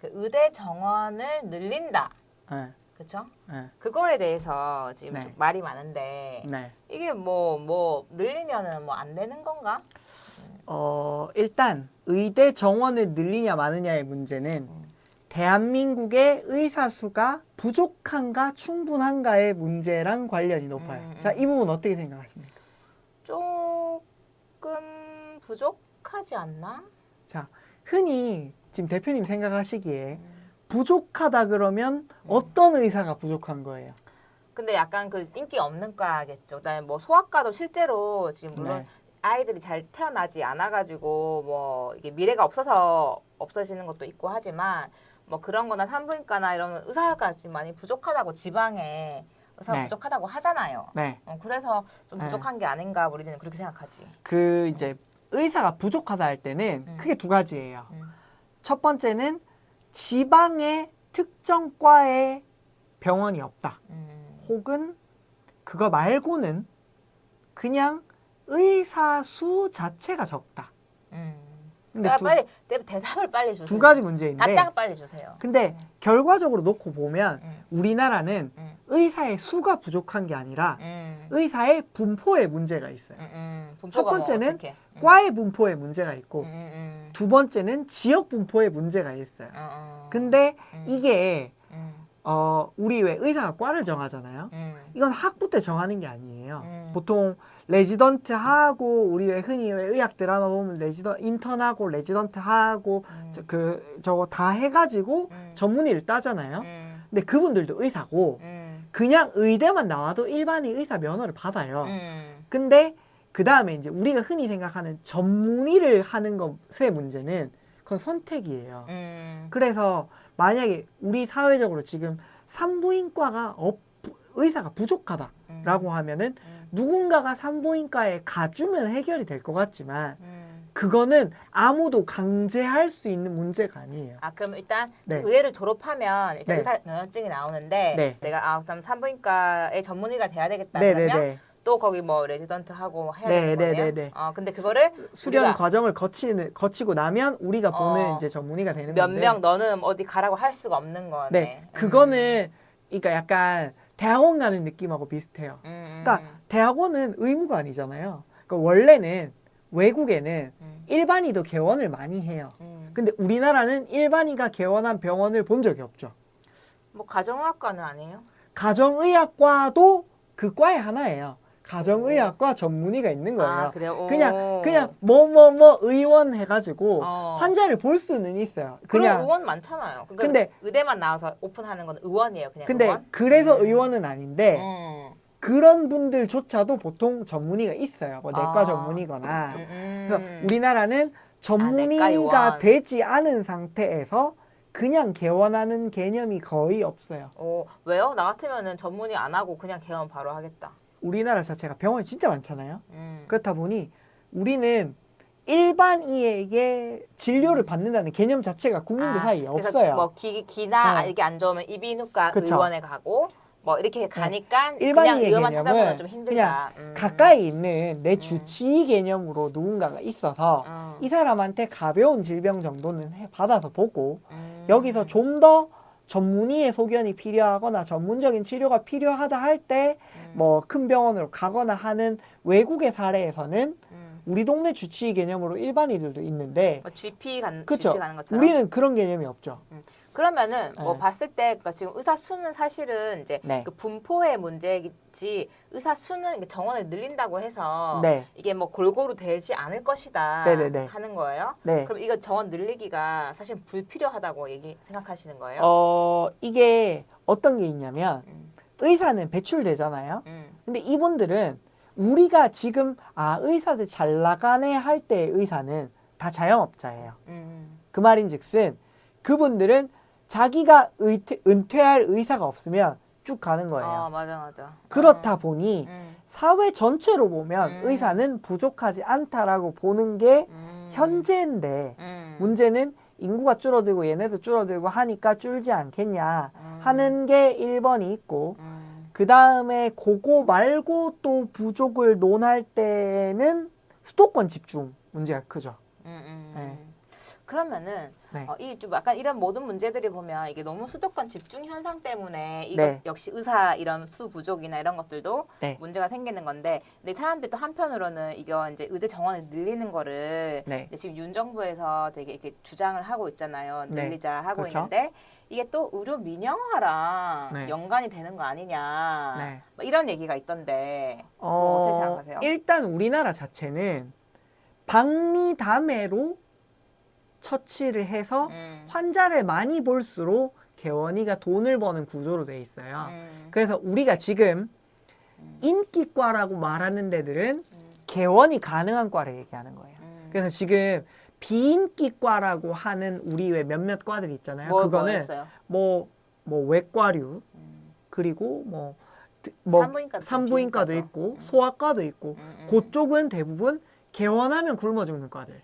그 의대 정원을 늘린다. 네. 그렇죠? 네. 그거에 대해서 지금 네. 좀 말이 많은데 네. 이게 뭐 늘리면은 뭐 안 되는 건가? 일단 의대 정원을 늘리냐 마느냐의 문제는 대한민국의 의사 수가 부족한가 충분한가의 문제랑 관련이 높아요. 자, 이 부분 어떻게 생각하십니까? 조금 부족하지 않나? 자, 흔히 지금 대표님 생각하시기에 부족하다 그러면 어떤 의사가 부족한 거예요? 근데 약간 그 인기 없는 과겠죠. 그다음에 뭐 소아과도 실제로 지금 물론 네. 아이들이 잘 태어나지 않아가지고 뭐 이게 미래가 없어서 없어지는 것도 있고 하지만 뭐 그런 거나 산부인과나 이런 의사가 지금 많이 부족하다고 지방에 의사가 네. 부족하다고 하잖아요. 네. 그래서 좀 네. 부족한 게 아닌가 우리는 그렇게 생각하지. 그 이제 의사가 부족하다 할 때는 크게 두 가지예요. 첫 번째는 지방의 특정 과에 병원이 없다. 혹은 그거 말고는 그냥 의사 수 자체가 적다. 근데 그러니까 빨리 대답을 빨리 주세요. 두 가지 문제인데 답장 빨리 주세요. 근데 결과적으로 놓고 보면 우리나라는 음. 의사의 수가 부족한 게 아니라 의사의 분포에 문제가 있어요. 첫 번째는 뭐 어떻게? 과의 분포에 문제가 있고 두 번째는 지역 분포에 문제가 있어요. 근데 이게 우리 왜 의사가 과를 정하잖아요. 이건 학부 때 정하는 게 아니에요. 보통 레지던트 하고 우리 왜 흔히 왜 의학 드라마 보면 인턴하고 레지던트 하고 저거 다 해가지고 전문의를 따잖아요. 근데 그분들도 의사고 그냥 의대만 나와도 일반인 의사 면허를 받아요. 근데 그 다음에 이제 우리가 흔히 생각하는 전문의를 하는 것의 문제는 그건 선택이에요. 그래서 만약에 우리 사회적으로 지금 산부인과가 의사가 부족하다라고 하면은 누군가가 산부인과에 가주면 해결이 될 것 같지만 그거는 아무도 강제할 수 있는 문제가 아니에요. 그럼 일단 네. 의대를 졸업하면 일단 네. 의사 면허증이 나오는데 네. 내가 그럼 산부인과의 전문의가 돼야 되겠다 네, 그러면 네, 네. 또 거기 뭐 레지던트 하고 해야 네, 되는 네, 거네요. 네, 네. 근데 그거를 수련 우리가 과정을 거치고 나면 우리가 보는 이제 전문의가 되는 몇 건데 명 너는 어디 가라고 할 수가 없는 거네. 네, 그거는 그러니까 약간 대학원 가는 느낌하고 비슷해요. 그러니까 대학원은 의무가 아니잖아요. 그러니까 원래는 외국에는 일반의도 개원을 많이 해요. 근데 우리나라는 일반의가 개원한 병원을 본 적이 없죠. 뭐 가정의학과는 아니에요? 가정의학과도 그 과의 하나예요. 가정의학과 전문의가 있는 거예요. 그래요? 그냥 의원 해가지고 환자를 볼 수는 있어요. 그냥 의원 많잖아요. 그러니까 근데 의대만 나와서 오픈하는 건 의원이에요. 그냥 근데 의원? 그래서 의원은 아닌데 그런 분들조차도 보통 전문의가 있어요. 뭐 내과 전문의거나. 그래서 우리나라는 전문의가 되지 않은 상태에서 그냥 개원하는 개념이 거의 없어요. 왜요? 나 같으면은 전문의 안 하고 그냥 개원 바로 하겠다. 우리나라 자체가 병원이 진짜 많잖아요. 그렇다 보니 우리는 일반의에게 진료를 받는다는 개념 자체가 국민들 사이에 없어요. 뭐 기나 이게 안 좋으면 이비인후과 그쵸. 의원에 가고 뭐 이렇게 가니까 일반인의 그냥 의원만 찾아보면 개념은 좀 힘들다. 그냥 가까이 있는 내 주치의 개념으로 누군가가 있어서 이 사람한테 가벼운 질병 정도는 받아서 보고 여기서 좀 더 전문의의 소견이 필요하거나 전문적인 치료가 필요하다 할 때 뭐 큰 병원으로 가거나 하는 외국의 사례에서는 우리 동네 주치의 개념으로 일반의들도 있는데 뭐 GP 가는 것처럼. 우리는 그런 개념이 없죠. 그러면은 뭐 봤을 때 그러니까 지금 의사 수는 사실은 이제 네. 그 분포의 문제이지 의사 수는 정원을 늘린다고 해서 네. 이게 뭐 골고루 되지 않을 것이다 네네네. 하는 거예요. 네. 그럼 이거 정원 늘리기가 사실 불필요하다고 생각하시는 거예요? 이게 어떤 게 있냐면 의사는 배출되잖아요. 근데 이분들은 우리가 지금 의사들 잘 나가네 할 때의 의사는 다 자영업자예요. 그 말인즉슨 그분들은 자기가 은퇴할 의사가 없으면 쭉 가는 거예요. 맞아. 그렇다 보니 사회 전체로 보면 의사는 부족하지 않다라고 보는 게 현재인데 문제는 인구가 줄어들고 얘네도 줄어들고 하니까 줄지 않겠냐 하는 게 1번이 있고 그 다음에 그거 말고 또 부족을 논할 때는 수도권 집중 문제가 크죠. 네. 그러면은 네. 이 좀 약간 이런 모든 문제들이 보면 이게 너무 수도권 집중 현상 때문에 이것 네. 역시 의사 이런 수 부족이나 이런 것들도 네. 문제가 생기는 건데, 근데 사람들이 또 한편으로는 이거 이제 의대 정원을 늘리는 거를 네. 이제 지금 윤 정부에서 되게 이렇게 주장을 하고 있잖아요. 네. 늘리자 하고 그렇죠. 있는데 이게 또 의료 민영화랑 네. 연관이 되는 거 아니냐, 네. 뭐 이런 얘기가 있던데 그거 어떻게 생각하세요? 일단 우리나라 자체는 박리담회로 처치를 해서 환자를 많이 볼수록 개원이가 돈을 버는 구조로 돼 있어요. 그래서 우리가 지금 인기과라고 말하는 데들은 개원이 가능한 과를 얘기하는 거예요. 그래서 지금 비인기과라고 하는 우리 왜 몇몇 과들 있잖아요. 그거는 뭐였어요? 뭐 외과류, 그리고 뭐 산부인과도 있고 소아과도 있고 그쪽은 대부분 개원하면 굶어 죽는 과들.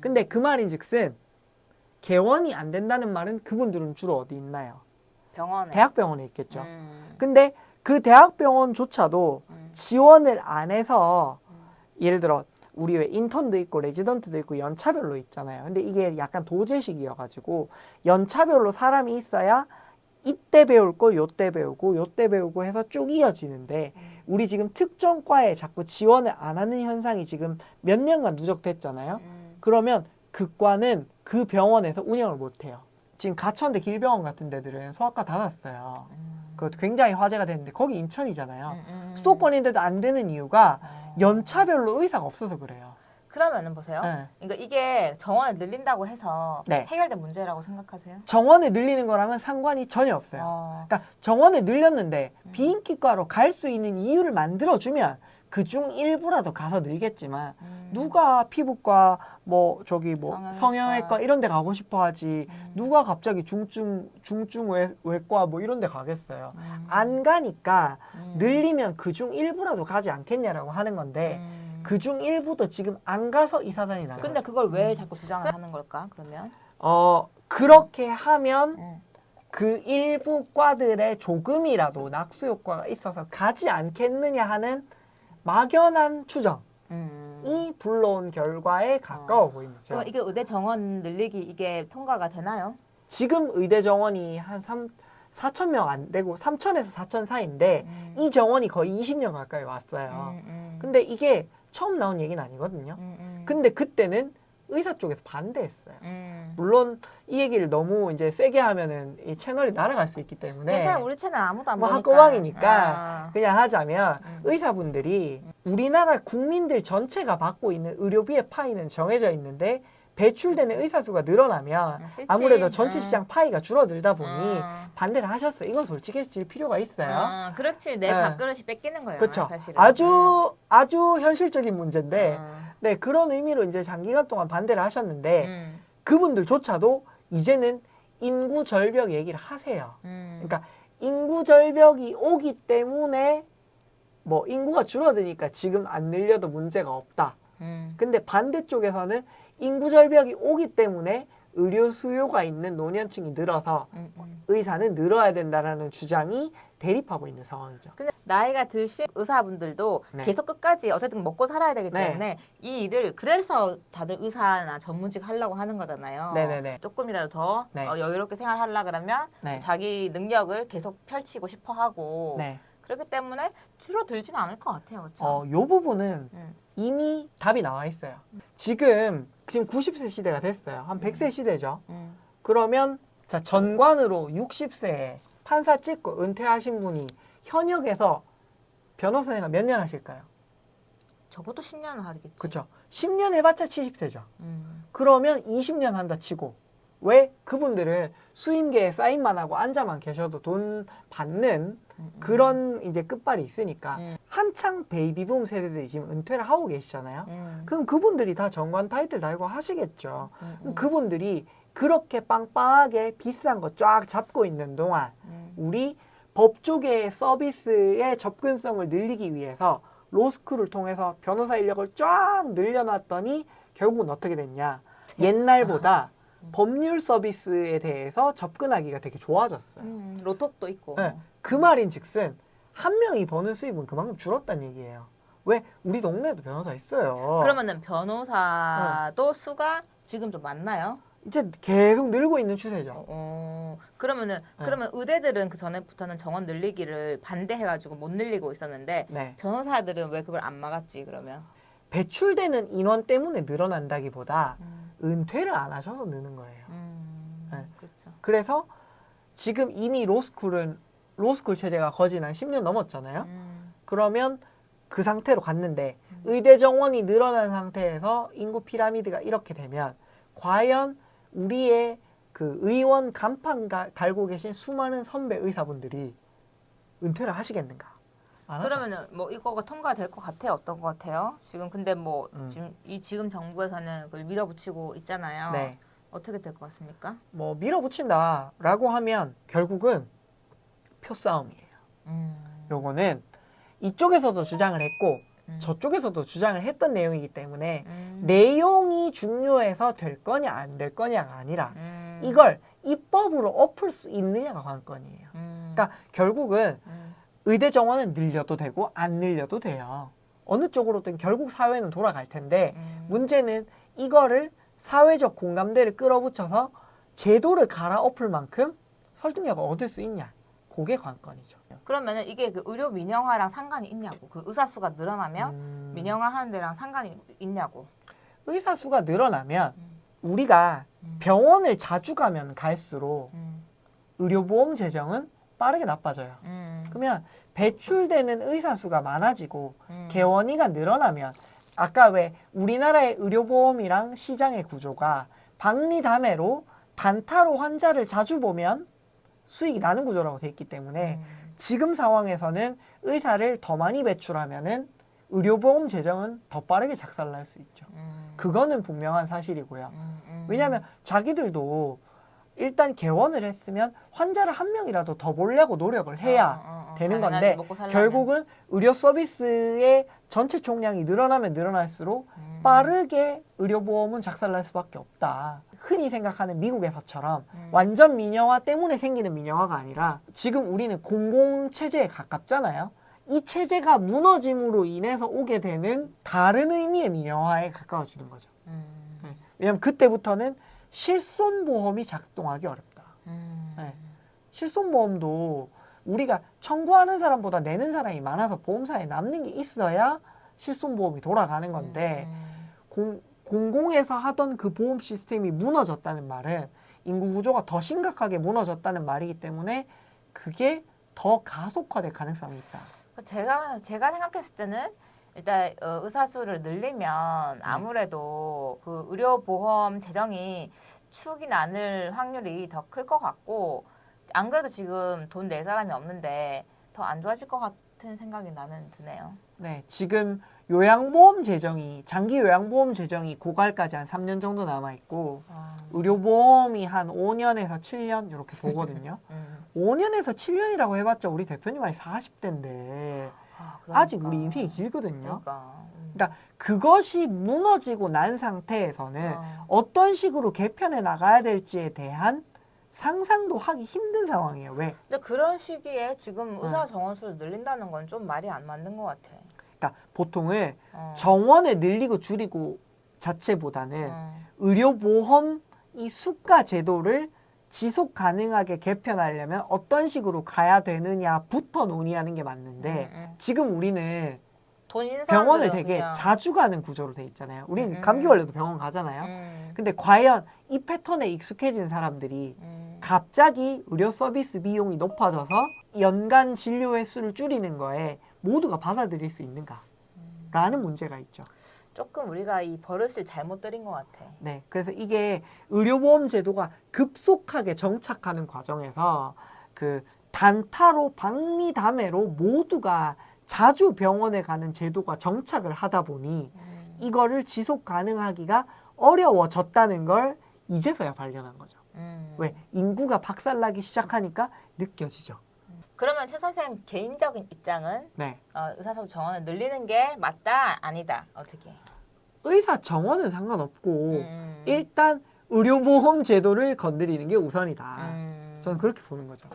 근데 그 말인즉슨 개원이 안 된다는 말은 그분들은 주로 어디 있나요? 병원에. 대학병원에 있겠죠. 근데 그 대학병원조차도 지원을 안 해서 예를 들어 우리 왜 인턴도 있고 레지던트도 있고 연차별로 있잖아요. 근데 이게 약간 도제식이어가지고 연차별로 사람이 있어야 이때 배울 걸 요때 배우고 요때 배우고 해서 쭉 이어지는데 우리 지금 특정 과에 자꾸 지원을 안 하는 현상이 지금 몇 년간 누적됐잖아요. 그러면 그 과는 그 병원에서 운영을 못 해요. 지금 가천대 길병원 같은 데들은 소아과 닫았어요. 그것도 굉장히 화제가 됐는데 거기 인천이잖아요. 수도권인데도 안 되는 이유가 연차별로 의사가 없어서 그래요. 그러면은 보세요. 네. 그러니까 이게 정원을 늘린다고 해서 네. 해결된 문제라고 생각하세요? 정원을 늘리는 거랑은 상관이 전혀 없어요. 그러니까 정원을 늘렸는데 비인기과로 갈 수 있는 이유를 만들어주면 그중 일부라도 가서 늘겠지만 누가 피부과 뭐 저기 뭐 성형외과 이런 데 가고 싶어 하지 누가 갑자기 중증 외과 뭐 이런 데 가겠어요. 안 가니까 늘리면 그중 일부라도 가지 않겠냐라고 하는 건데 그중 일부도 지금 안 가서 이 사단이 나요. 근데 그걸 왜 자꾸 주장을 하는 걸까? 그러면 그렇게 하면 그 일부 과들에 조금이라도 낙수 효과가 있어서 가지 않겠느냐 하는 막연한 추정이 불러온 결과에 가까워 보입니다. 그럼 이게 의대 정원 늘리기 이게 통과가 되나요? 지금 의대 정원이 한 4천 명 안 되고 3천에서 4천 사이인데 이 정원이 거의 20년 가까이 왔어요. 근데 이게 처음 나온 얘기는 아니거든요. 근데 그때는 의사 쪽에서 반대했어요. 물론 이 얘기를 너무 이제 세게 하면은 이 채널이 날아갈 수 있기 때문에 괜찮아, 우리 채널 아무도 안 뭐 보니까. 학고방이니까 그냥 하자면 의사분들이 우리나라 국민들 전체가 받고 있는 의료비의 파이는 정해져 있는데 배출되는 의사 수가 늘어나면 아무래도 전체 시장 파이가 줄어들다 보니 반대를 하셨어요. 이건 솔직해질 필요가 있어요. 그렇지, 내 밥그릇이 뺏기는 거예요. 그렇죠. 사실은. 아주 현실적인 문제인데 네, 그런 의미로 이제 장기간 동안 반대를 하셨는데 그분들조차도 이제는 인구 절벽 얘기를 하세요. 그러니까 인구 절벽이 오기 때문에 뭐 인구가 줄어드니까 지금 안 늘려도 문제가 없다. 근데 반대쪽에서는 인구 절벽이 오기 때문에 의료 수요가 있는 노년층이 늘어서 의사는 늘어야 된다라는 주장이 대립하고 있는 상황이죠. 근데 나이가 드신 의사분들도 네. 계속 끝까지 어쨌든 먹고 살아야 되기 네. 때문에 이 일을 그래서 다들 의사나 전문직 하려고 하는 거잖아요. 네네네. 조금이라도 더 네. 여유롭게 생활하려 그러면 네. 자기 능력을 계속 펼치고 싶어 하고 네. 그렇기 때문에 줄어들지는 않을 것 같아요. 그렇죠? 요 부분은 이미 답이 나와 있어요. 지금 90세 시대가 됐어요. 한 100세 시대죠. 그러면 자 전관으로 60세에 판사 찍고 은퇴하신 분이 현역에서 변호사 생활 몇 년 하실까요? 적어도 10년은 하겠지. 그렇죠. 10년 해봤자 70세죠. 그러면 20년 한다 치고 왜 그분들은 수임계에 사인만 하고 앉아만 계셔도 돈 받는 그런 이제 끝발이 있으니까 한창 베이비붐 세대들이 지금 은퇴를 하고 계시잖아요. 그럼 그분들이 다 정관 타이틀 달고 하시겠죠. 그럼 그분들이 그렇게 빵빵하게 비싼 거 쫙 잡고 있는 동안 우리 법조계의 서비스의 접근성을 늘리기 위해서 로스쿨을 통해서 변호사 인력을 쫙 늘려놨더니 결국은 어떻게 됐냐. 옛날보다 법률 서비스에 대해서 접근하기가 되게 좋아졌어요. 로톡도 있고. 네, 그 말인즉슨 한 명이 버는 수입은 그만큼 줄었다는 얘기예요. 왜? 우리 동네에도 변호사 있어요. 그러면은 변호사도 수가 지금 좀 많나요? 이제 계속 늘고 있는 추세죠. 그러면 의대들은 그 전에부터는 정원 늘리기를 반대해가지고 못 늘리고 있었는데 네. 변호사들은 왜 그걸 안 막았지 그러면? 배출되는 인원 때문에 늘어난다기보다 은퇴를 안 하셔서 느는 거예요. 네. 그렇죠. 그래서 지금 이미 로스쿨 체제가 거진 한 10년 넘었잖아요. 그러면 그 상태로 갔는데 의대 정원이 늘어난 상태에서 인구 피라미드가 이렇게 되면 과연 우리의 그 의원 간판 달고 계신 수많은 선배 의사분들이 은퇴를 하시겠는가? 안 하죠. 그러면은 뭐 이거가 통과될 것 같아요? 어떤 것 같아요? 지금 근데 뭐 지금 정부에서는 그걸 밀어붙이고 있잖아요. 네. 어떻게 될 것 같습니까? 뭐 밀어붙인다라고 하면 결국은 표 싸움이에요. 요거는 이쪽에서도 주장을 했고 저쪽에서도 주장을 했던 내용이기 때문에 내용이 중요해서 될 거냐 안 될 거냐가 아니라 이걸 입법으로 엎을 수 있느냐가 관건이에요. 그러니까 결국은 의대 정원은 늘려도 되고 안 늘려도 돼요. 어느 쪽으로든 결국 사회는 돌아갈 텐데 문제는 이거를 사회적 공감대를 끌어붙여서 제도를 갈아엎을 만큼 설득력을 얻을 수 있냐. 그게 관건이죠. 그러면은 이게 그 의료 민영화랑 상관이 있냐고. 그 의사 수가 늘어나면 민영화 하는 데랑 상관이 있냐고. 의사 수가 늘어나면 우리가 병원을 자주 가면 갈수록 의료보험 재정은 빠르게 나빠져요. 그러면 배출되는 의사 수가 많아지고 개원이가 늘어나면 아까 왜 우리나라의 의료보험이랑 시장의 구조가 박리담회로 단타로 환자를 자주 보면 수익이 나는 구조라고 돼 있기 때문에 지금 상황에서는 의사를 더 많이 배출하면은 의료보험 재정은 더 빠르게 작살날 수 있죠. 그거는 분명한 사실이고요. 왜냐하면 자기들도 일단 개원을 했으면 환자를 한 명이라도 더 보려고 노력을 해야 되는 건데 결국은 의료 서비스의 전체 총량이 늘어나면 늘어날수록 빠르게 의료보험은 작살날 수밖에 없다. 흔히 생각하는 미국에서처럼 완전 민영화 때문에 생기는 민영화가 아니라 지금 우리는 공공체제에 가깝잖아요. 이 체제가 무너짐으로 인해서 오게 되는 다른 의미의 민영화에 가까워지는 거죠. 네. 왜냐하면 그때부터는 실손보험이 작동하기 어렵다. 네. 실손보험도 우리가 청구하는 사람보다 내는 사람이 많아서 보험사에 남는 게 있어야 실손보험이 돌아가는 건데 공공에서 하던 그 보험 시스템이 무너졌다는 말은 인구 구조가 더 심각하게 무너졌다는 말이기 때문에 그게 더 가속화될 가능성이 있다. 제가 생각했을 때는 일단 의사 수를 늘리면 아무래도 그 의료보험 재정이 축이 나눌 확률이 더 클 것 같고 안 그래도 지금 돈 낼 사람이 없는데 더 안 좋아질 것 같은 생각이 나는 드네요. 네, 지금 요양보험 재정이 장기 요양보험 재정이 고갈까지 한 3년 정도 남아 있고 의료보험이 한 5년에서 7년 이렇게 보거든요. 5년에서 7년이라고 해봤자 우리 대표님 아직 40대인데 아직 우리 인생이 길거든요. 그러니까 그것이 무너지고 난 상태에서는 어떤 식으로 개편해 나가야 될지에 대한 상상도 하기 힘든 상황이에요. 왜? 근데 그런 시기에 지금 의사 정원 수를 늘린다는 건 좀 말이 안 맞는 것 같아. 그러니까 보통은 정원을 늘리고 줄이고 자체보다는 의료보험 이 수가 제도를 지속 가능하게 개편하려면 어떤 식으로 가야 되느냐부터 논의하는 게 맞는데 지금 우리는 돈 있는 병원을 되게 그냥. 자주 가는 구조로 돼 있잖아요. 우리는 감기 걸려도 병원 가잖아요. 근데 과연 이 패턴에 익숙해진 사람들이 갑자기 의료 서비스 비용이 높아져서 연간 진료 횟수를 줄이는 거에 모두가 받아들일 수 있는가? 라는 문제가 있죠. 조금 우리가 이 버릇을 잘못 들인 것 같아. 네, 그래서 이게 의료보험 제도가 급속하게 정착하는 과정에서 그 단타로 박리담회로 모두가 자주 병원에 가는 제도가 정착을 하다 보니 이거를 지속 가능하기가 어려워졌다는 걸 이제서야 발견한 거죠. 왜? 인구가 박살나기 시작하니까 느껴지죠. 그러면 최 선생 개인적인 입장은 네. 의사소 정원을 늘리는 게 맞다 아니다 어떻게? 의사 정원은 상관없고 일단 의료보험 제도를 건드리는 게 우선이다. 저는 그렇게 보는 거죠.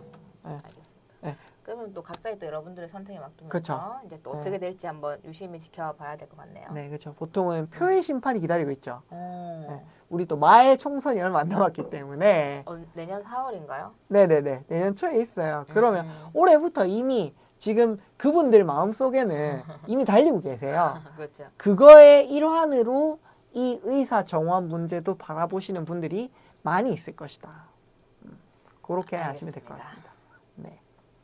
네. 알겠습니다. 네. 그러면 또 각자의 또 여러분들의 선택에 맡기면서 그쵸. 이제 또 어떻게 될지 한번 유심히 지켜봐야 될 것 같네요. 네, 그렇죠. 보통은 표의 심판이 기다리고 있죠. 오. 네. 우리 또 마의 총선이 얼마 안 남았기 때문에 내년 4월인가요? 네네네 내년 초에 있어요. 그러면 올해부터 이미 지금 그분들 마음속에는 이미 달리고 계세요. 그렇죠. 그거의 일환으로 이 의사 정원 문제도 바라보시는 분들이 많이 있을 것이다. 그렇게 하시면 될 것 알겠습니다. 같습니다. 네.